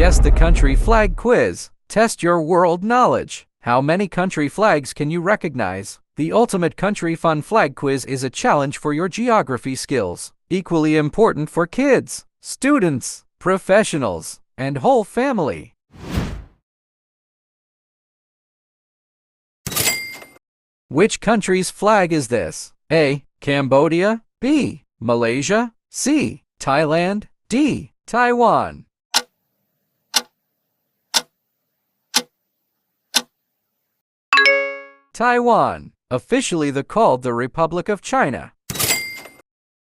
Guess the country flag quiz. Test your world knowledge. How many country flags can you recognize? The ultimate country fun flag quiz is a challenge for your geography skills. Equally important for kids, students, professionals, and whole family. Which country's flag is this? A. Cambodia. B. Malaysia. C. Thailand. D. Taiwan. Taiwan, officially called the Republic of China.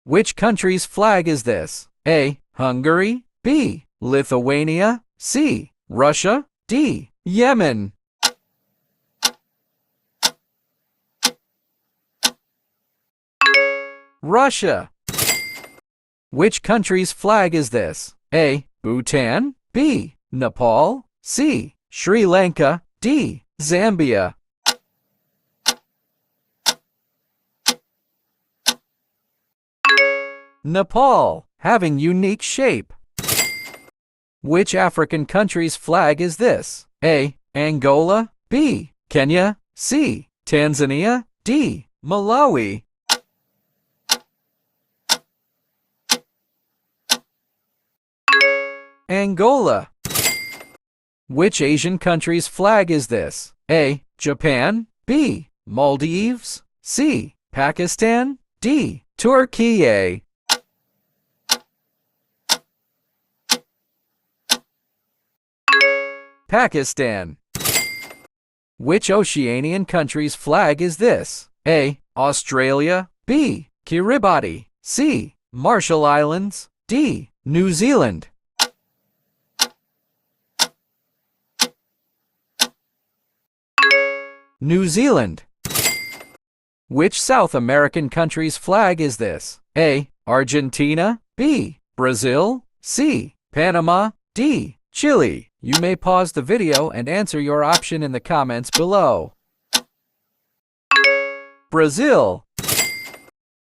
Which country's flag is this? A. Hungary. B. Lithuania. C. Russia. D. Yemen. Russia. Which country's flag is this? A. Bhutan. B. Nepal. C. Sri Lanka. D. Zambia. Nepal, having unique shape. Which African country's flag is this? A. Angola. B. Kenya. C. Tanzania. D. Malawi. Angola. Which Asian country's flag is this? A. Japan. B. Maldives. C. Pakistan. D. Turkey. Pakistan. Which Oceanian country's flag is this? A. Australia. B. Kiribati. C. Marshall Islands. D. New Zealand. New Zealand. Which South American country's flag is this? A. Argentina. B. Brazil. C. Panama. D. Chile. You may pause the video and answer your option in the comments below. Brazil.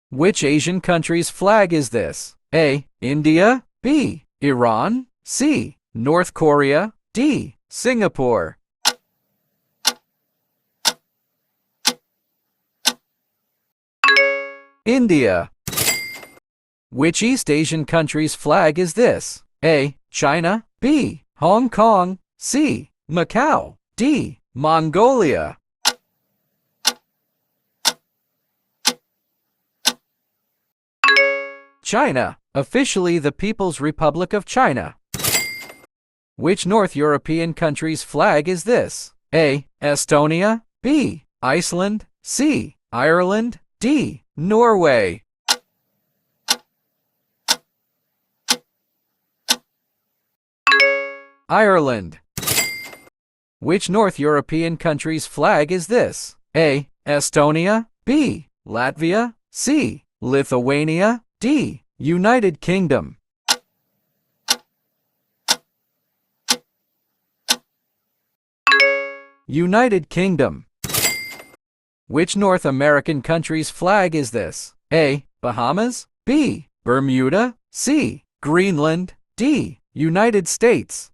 Which Asian country's flag is this? A. India. B. Iran. C. North Korea. D. Singapore. India. Which East Asian country's flag is this? A. China. B. Hong Kong. C. Macau. D. Mongolia. China, officially the People's Republic of China. Which North European country's flag is this? A. Estonia. B. Iceland. C. Ireland. D. Norway. Ireland. Which North European country's flag is this? A. Estonia. B. Latvia. C. Lithuania. D. United Kingdom. United Kingdom. Which North American country's flag is this? A. Bahamas. B. Bermuda. C. Greenland. D. United States.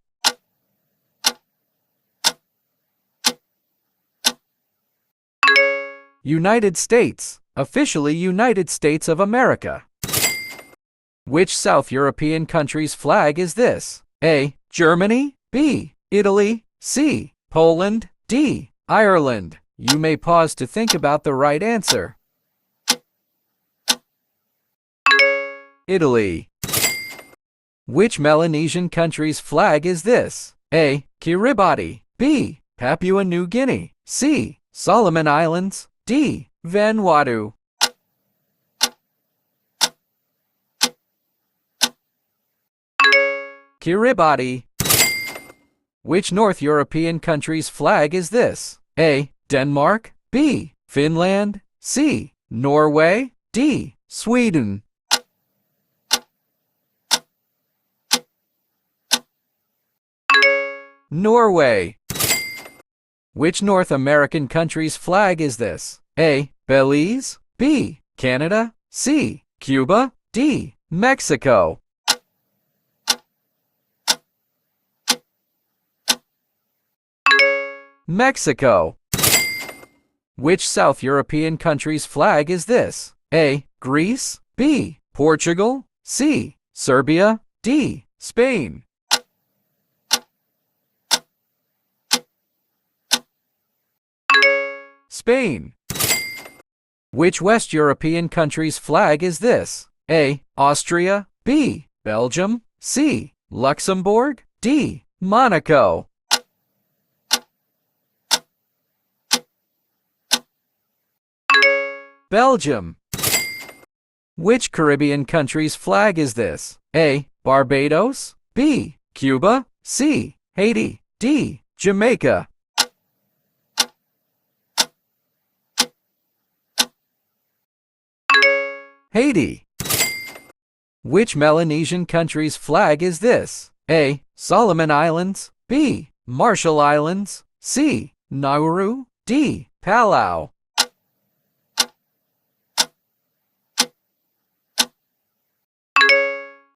United States, officially United States of America. Which South European country's flag is this? A. Germany. B. Italy. C. Poland. D. Ireland. You may pause to think about the right answer. Italy. Which Melanesian country's flag is this? A. Kiribati. B. Papua New Guinea. C. Solomon Islands. D. Vanuatu. Kiribati. Which North European country's flag is this? A. Denmark. B. Finland. C. Norway. D. Sweden. Norway. Which North American country's flag is this? A. Belize. B. Canada. C. Cuba. D. Mexico. Mexico. Which South European country's flag is this? A. Greece, B. Portugal, C. Serbia, D. Spain. Spain. Which West European country's flag is this? A. Austria, B. Belgium, C. Luxembourg, D. Monaco. Belgium. Which Caribbean country's flag is this? A. Barbados, B. Cuba, C. Haiti, D. Jamaica. Haiti. Which Melanesian country's flag is this? A. Solomon Islands, B. Marshall Islands, C. Nauru, D. Palau.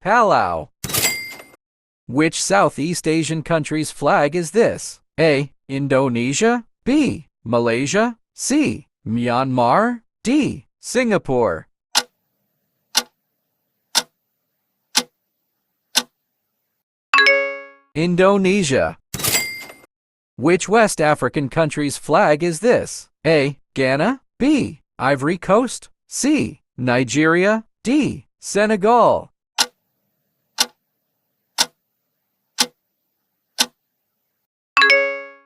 Palau. Which Southeast Asian country's flag is this? A. Indonesia, B. Malaysia, C. Myanmar, D. Singapore. Indonesia. Which West African country's flag is this? A. Ghana, B. Ivory Coast, C. Nigeria, D. Senegal.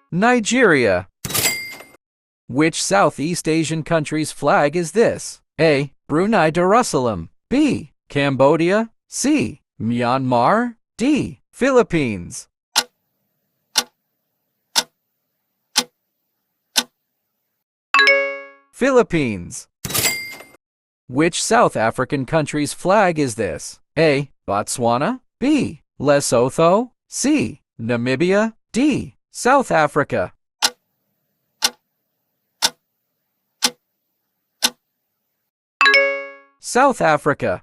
Nigeria. Which Southeast Asian country's flag is this? A. Brunei Darussalam, B. Cambodia, C. Myanmar, D. Philippines. Philippines. Which South African country's flag is this? A. Botswana, B. Lesotho, C. Namibia, D. South Africa. South Africa.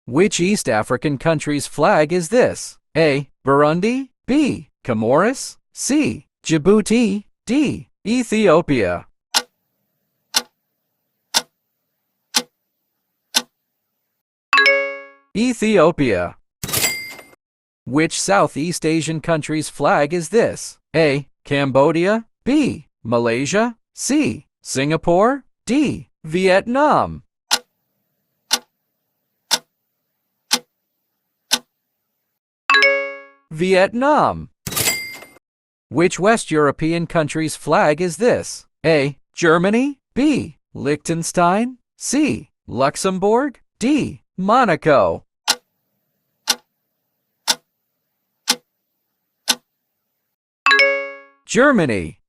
Which East African country's flag is this? A. Burundi, B. Comoros, C. Djibouti, D. Ethiopia. Ethiopia. Which Southeast Asian country's flag is this? A. Cambodia, B. Malaysia, C. Singapore, D. Vietnam. Vietnam. Which West European country's flag is this? A. Germany, B. Liechtenstein, C. Luxembourg, D. Monaco. Germany.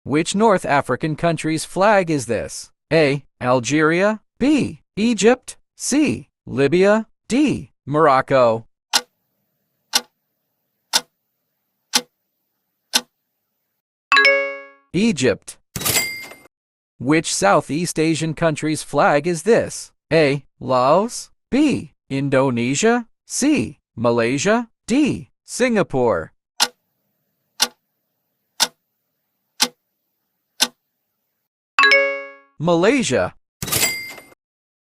Which North African country's flag is this? A. Algeria, B. Egypt, C. Libya, D. Morocco. Egypt. Which Southeast Asian country's flag is this? A. Laos, B. Indonesia, C. Malaysia, D. Singapore. Malaysia.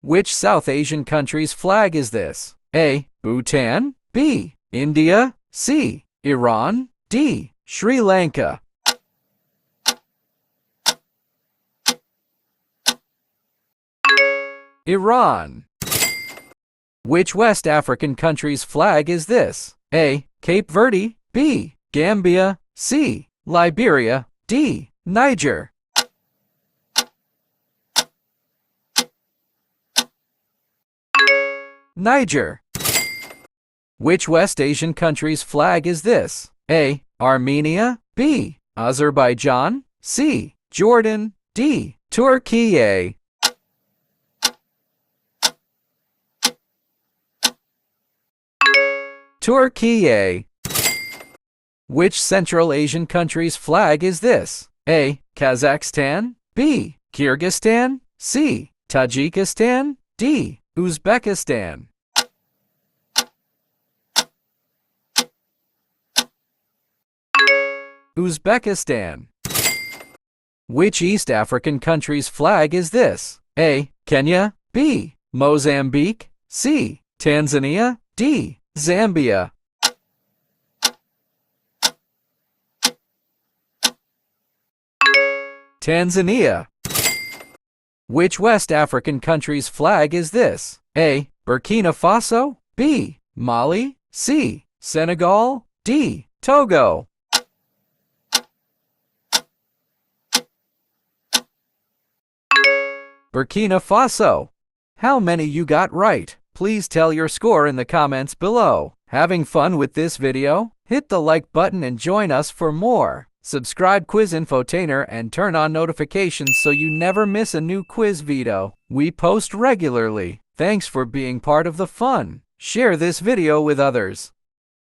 Which South Asian country's flag is this? A. Bhutan, B. India, C. Iran, D. Sri Lanka. Iran. Which West African country's flag is this? A. Cape Verde, B. Gambia, C. Liberia, D. Niger. Niger. Which West Asian country's flag is this? A. Armenia, B. Azerbaijan, C. Jordan, D. Turkey. Turkey. Which Central Asian country's flag is this? A. Kazakhstan, B. Kyrgyzstan, C. Tajikistan, D. Uzbekistan. Uzbekistan. Which East African country's flag is this? A. Kenya. B. Mozambique. C. Tanzania. D. Zambia. Tanzania. Which West African country's flag is this? A. Burkina Faso. B. Mali. C. Senegal. D. Togo. Burkina Faso. How many you got right? Please tell your score in the comments below. Having fun with this video? Hit the like button and join us for more. Subscribe Quiz Infotainer and turn on notifications so you never miss a new quiz video. We post regularly. Thanks for being part of the fun. Share this video with others.